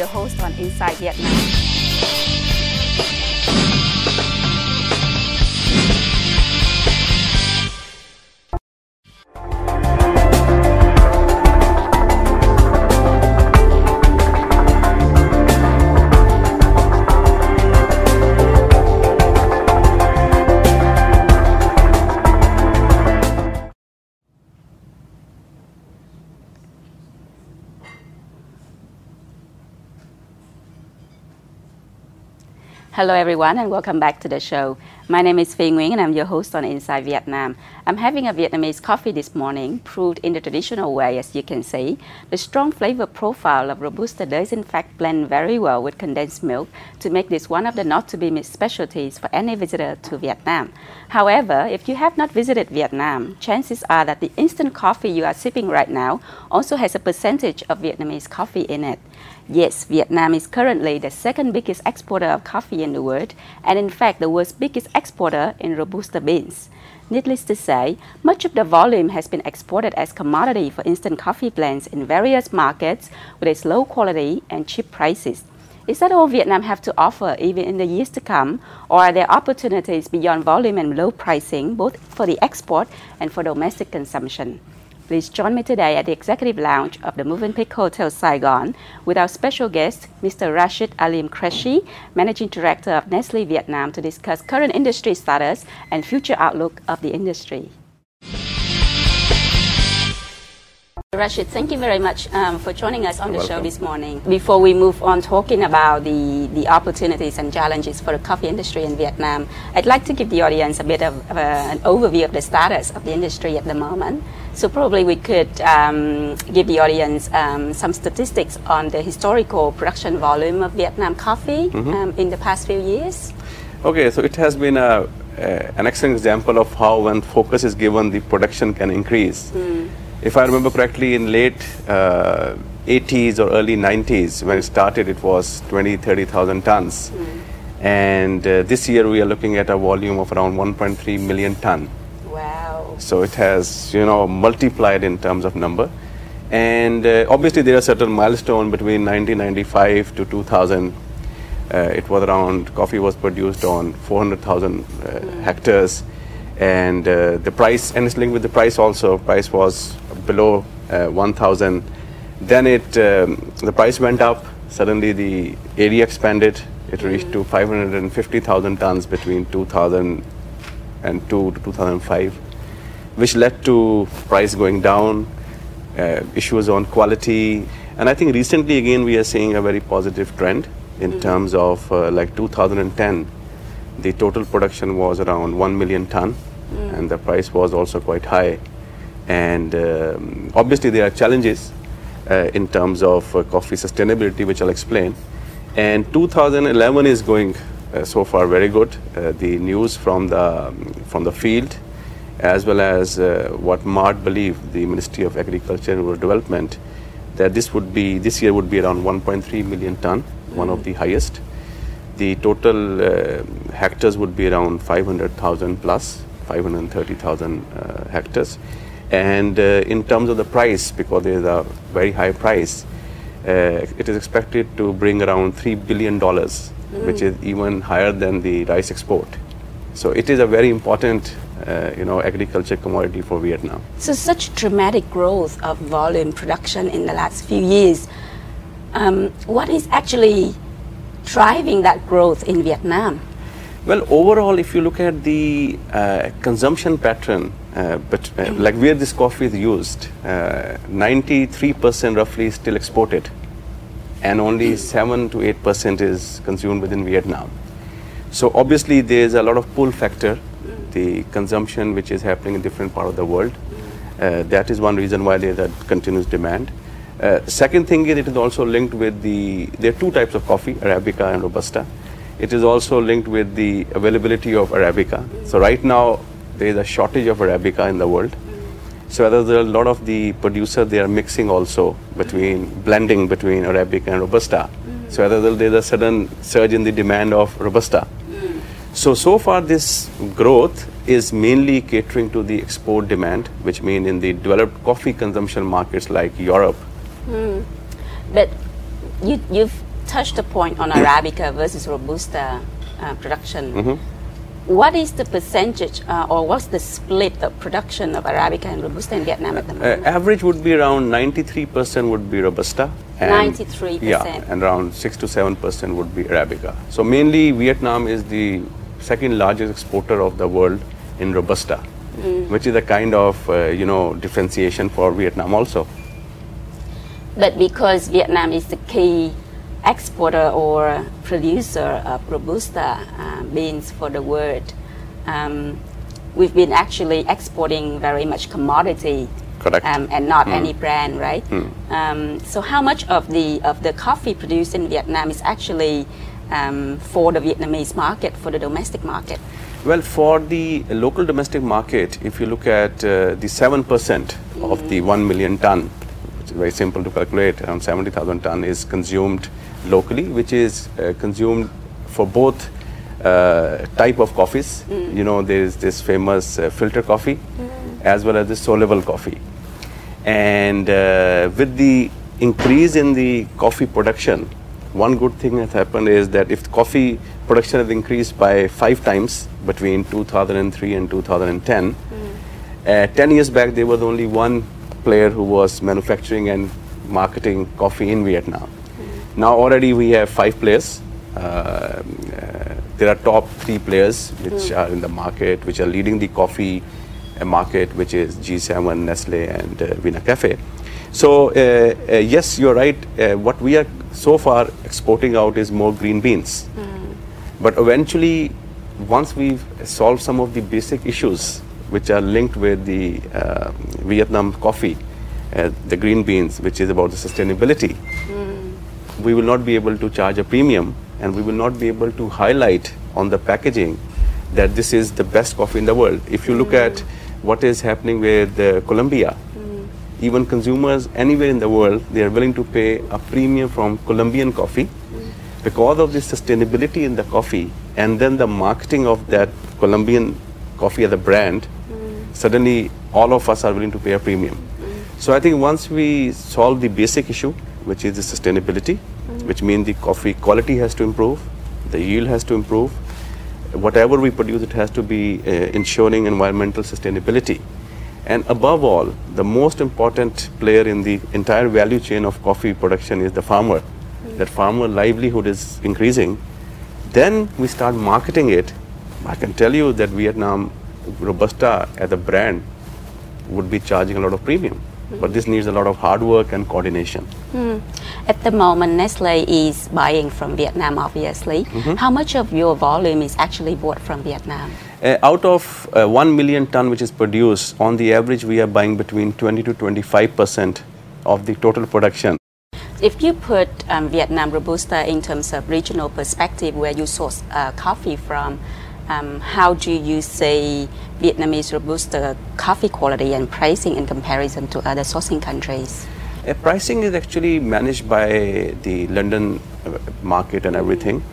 your host on Inside Vietnam. Hello everyone and welcome back to the show. My name is Phi Nguyen and I'm your host on Inside Vietnam. I'm having a Vietnamese coffee this morning, brewed in the traditional way as you can see. The strong flavor profile of Robusta does in fact blend very well with condensed milk to make this one of the not-to-be-missed specialties for any visitor to Vietnam. However, if you have not visited Vietnam, chances are that the instant coffee you are sipping right now also has a percentage of Vietnamese coffee in it. Yes, Vietnam is currently the second biggest exporter of coffee in the world, and in fact the world's biggest exporter in Robusta beans. Needless to say, much of the volume has been exported as commodity for instant coffee blends in various markets with its low quality and cheap prices. Is that all Vietnam have to offer even in the years to come, or are there opportunities beyond volume and low pricing, both for the export and for domestic consumption? Please join me today at the Executive Lounge of the Movenpick Hotel Saigon with our special guest, Mr. Rashid Alim Qureshi, Managing Director of Nestle Vietnam, to discuss current industry status and future outlook of the industry. Rashid, thank you very much for joining us on the show this morning. Before we move on talking about the opportunities and challenges for the coffee industry in Vietnam, I'd like to give the audience a bit of an overview of the status of the industry at the moment. So probably we could give the audience some statistics on the historical production volume of Vietnam coffee in the past few years. Okay, so it has been an excellent example of how when focus is given, the production can increase. If I remember correctly, in late 80s or early 90s, when it started, it was 30,000 tons. And this year we are looking at a volume of around 1.3 million ton. Wow. So it has, multiplied in terms of number. And obviously there are certain milestones between 1995 to 2000. It was around, coffee was produced on 400,000 hectares. And the price, and it's linked with the price also, price was below 1,000. Then the price went up, suddenly the area expanded, it reached to 550,000 tons between 2002 to 2005, which led to price going down, issues on quality. And I think recently again we are seeing a very positive trend in terms of like 2010. The total production was around 1 million ton, and the price was also quite high. And obviously there are challenges in terms of coffee sustainability, which I'll explain. And 2011 is going so far very good. The news from the field, as well as what MART believed, the Ministry of Agriculture and Rural Development, that this year would be around 1.3 million ton, one of the highest. The total hectares would be around 500,000 plus, 530,000 hectares. And in terms of the price, because there is a very high price, it is expected to bring around $3 billion, which is even higher than the rice export. So it is a very important agriculture commodity for Vietnam. So such dramatic growth of volume production in the last few years. What is actually driving that growth in Vietnam? Well, overall, if you look at the consumption pattern, like where this coffee is used, 93% roughly is still exported, and only 7 to 8% is consumed within Vietnam. So obviously there is a lot of pull factor, the consumption which is happening in different parts of the world. That is one reason why there is a continuous demand. Second thing is, it is also linked with there are two types of coffee, Arabica and Robusta. It is also linked with the availability of Arabica. So right now there is a shortage of Arabica in the world. So there are a lot of the producers, they are mixing also blending between Arabica and Robusta. So there is a sudden surge in the demand of Robusta. So far this growth is mainly catering to the export demand, which means in the developed coffee consumption markets like Europe. But you've touched the point on Arabica versus Robusta production. What is the percentage or what's the split of production of Arabica and Robusta in Vietnam at the moment? Average would be around 93% would be Robusta. And 93%. Yeah, and around 6 to 7% would be Arabica. So mainly Vietnam is the second largest exporter of the world in Robusta, which is a kind of differentiation for Vietnam also. But because Vietnam is the key exporter or producer of Robusta beans for the world, we've been actually exporting very much commodity. Correct. And not any brand, right? So how much of the coffee produced in Vietnam is actually for the Vietnamese market, for the domestic market? Well, for the local domestic market, if you look at the 7% of the 1 million ton, which is very simple to calculate, around 70,000 ton is consumed locally, which is consumed for both type of coffees. There is this famous filter coffee as well as the soluble coffee. And with the increase in the coffee production, one good thing has happened is that if coffee production has increased by 5 times between 2003 and 2010, 10 years back there was only one player who was manufacturing and marketing coffee in Vietnam. Now already we have 5 players. There are top 3 players which are in the market, which are leading the coffee market, which is G7, Nestle, and Vina Cafe. So yes, you're right. What we are so far exporting out is more green beans. But eventually, once we've solved some of the basic issues which are linked with the Vietnam coffee, the green beans, which is about the sustainability, we will not be able to charge a premium, and we will not be able to highlight on the packaging that this is the best coffee in the world. If you look at what is happening with Colombia, even consumers anywhere in the world, they are willing to pay a premium from Colombian coffee because of the sustainability in the coffee, and then the marketing of that Colombian coffee as a brand. Suddenly all of us are willing to pay a premium. So I think once we solve the basic issue, which is the sustainability, which means the coffee quality has to improve, the yield has to improve, whatever we produce, it has to be ensuring environmental sustainability. And above all, the most important player in the entire value chain of coffee production is the farmer. That farmer livelihood is increasing. Then we start marketing it. I can tell you that Vietnam Robusta as a brand would be charging a lot of premium. But this needs a lot of hard work and coordination. At the moment, Nestle is buying from Vietnam, obviously. How much of your volume is actually bought from Vietnam? Out of 1 million ton which is produced, on the average we are buying between 20 to 25% of the total production. If you put Vietnam Robusta in terms of regional perspective, where you source coffee from, how do you say Vietnamese Robusta coffee quality and pricing in comparison to other sourcing countries? Pricing is actually managed by the London market and everything.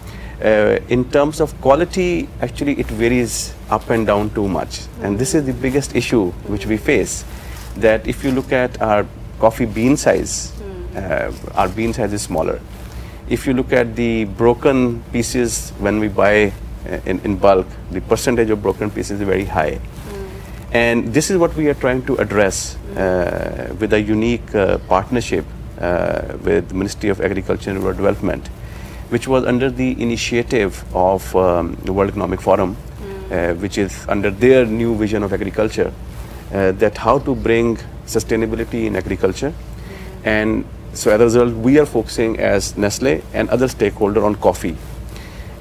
In terms of quality, actually it varies up and down too much. And this is the biggest issue which we face, that if you look at our coffee bean size, our bean size is smaller. If you look at the broken pieces when we buy in bulk, the percentage of broken pieces is very high. And this is what we are trying to address with a unique partnership with the Ministry of Agriculture and Rural Development, which was under the initiative of the World Economic Forum, which is under their new vision of agriculture, that how to bring sustainability in agriculture. And so as a result, we are focusing as Nestle and other stakeholders on coffee.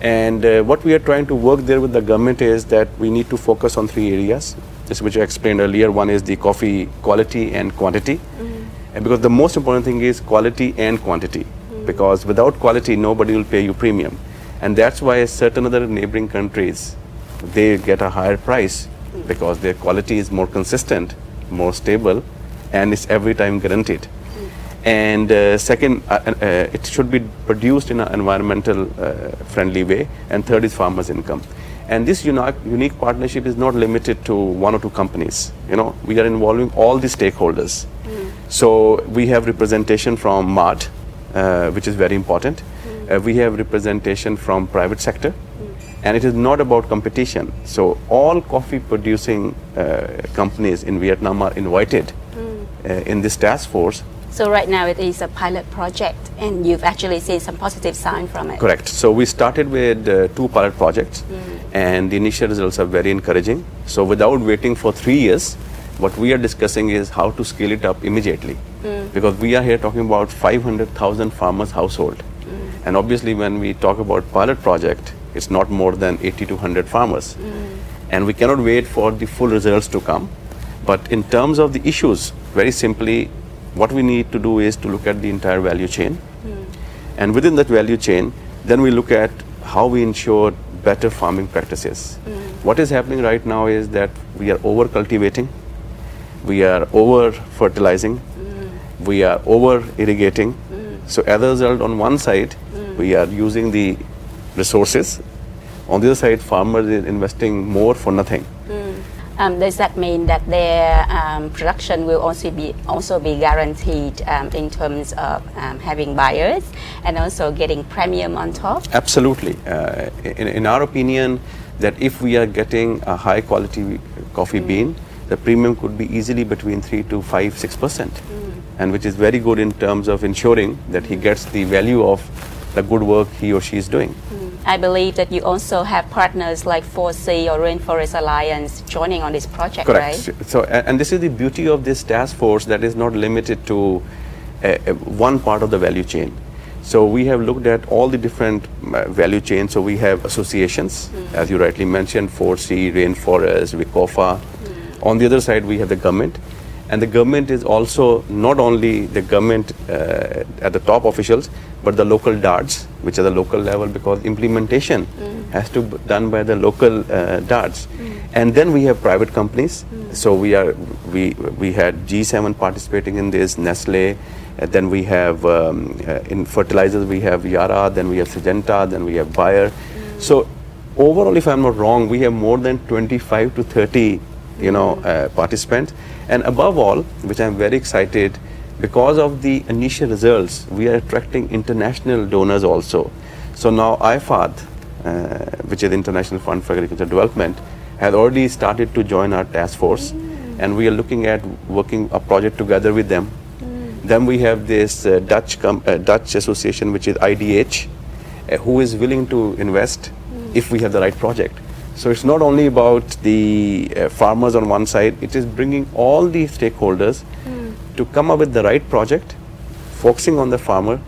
And what we are trying to work there with the government is that we need to focus on 3 areas, just which I explained earlier. One is the coffee quality and quantity. And because the most important thing is quality and quantity. Because without quality, nobody will pay you premium. And that's why certain other neighboring countries, they get a higher price because their quality is more consistent, more stable, and it's every time guaranteed. And second, it should be produced in an environmental friendly way. And third is farmers' income. And this unique partnership is not limited to 1 or 2 companies. We are involving all the stakeholders. So we have representation from MART, which is very important. we have representation from private sector, and it is not about competition. So all coffee producing companies in Vietnam are invited in this task force. So right now it is a pilot project, and you've actually seen some positive sign from it. Correct. So we started with 2 pilot projects, and the initial results are very encouraging. So without waiting for 3 years, what we are discussing is how to scale it up immediately, because we are here talking about 500,000 farmers household, and obviously when we talk about pilot project, it's not more than 80 to 100 farmers, and we cannot wait for the full results to come. But in terms of the issues, very simply, what we need to do is to look at the entire value chain, and within that value chain, then we look at how we ensure better farming practices. What is happening right now is that we are over cultivating, we are over fertilizing, we are over irrigating. So as a result, on one side, we are using the resources. On the other side, farmers are investing more for nothing. Does that mean that their production will also be guaranteed in terms of having buyers and also getting premium on top? Absolutely. In our opinion, that if we are getting a high quality coffee bean, the premium could be easily between 3 to 5, 6%, and which is very good in terms of ensuring that he gets the value of the good work he or she is doing. I believe that you also have partners like 4C or Rainforest Alliance joining on this project, correct. Right? So, and this is the beauty of this task force, that is not limited to one part of the value chain. So we have looked at all the different value chains. So we have associations, as you rightly mentioned, 4C, Rainforest, WICOFA. On the other side, we have the government. And the government is also not only the government at the top officials, but the local DARDs, which are the local level, because implementation has to be done by the local DARDs. And then we have private companies. So we had G7 participating in this, Nestle. Then we have in fertilizers we have Yara. Then we have Syngenta. Then we have Bayer. So overall, if I'm not wrong, we have more than 25 to 30 participants. And above all, which I'm very excited, because of the initial results, we are attracting international donors also. So now IFAD, which is International Fund for Agricultural Development, has already started to join our task force, and we are looking at working a project together with them. Then we have this Dutch association, which is IDH, who is willing to invest if we have the right project. So it's not only about the farmers on one side, it is bringing all the stakeholders to come up with the right project, focusing on the farmer,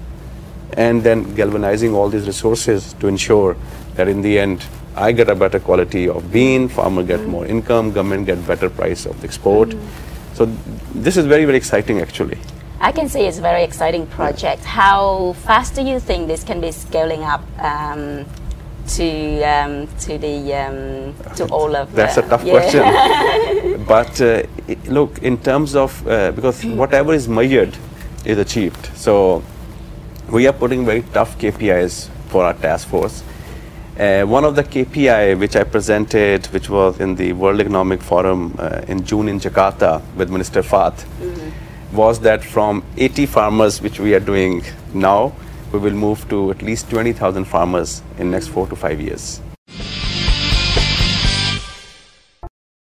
and then galvanizing all these resources to ensure that in the end, I get a better quality of bean, farmer get more income, government get better price of the export. So this is very, very exciting actually. I can say it's a very exciting project. How fast do you think this can be scaling up to all of? That's a tough question. But look, in terms of because whatever is measured is achieved. So we are putting very tough KPIs for our task force. One of the KPI which I presented, which was in the World Economic Forum in June in Jakarta with Minister Fath, was that from 80 farmers, which we are doing now, we will move to at least 20,000 farmers in next 4 to 5 years.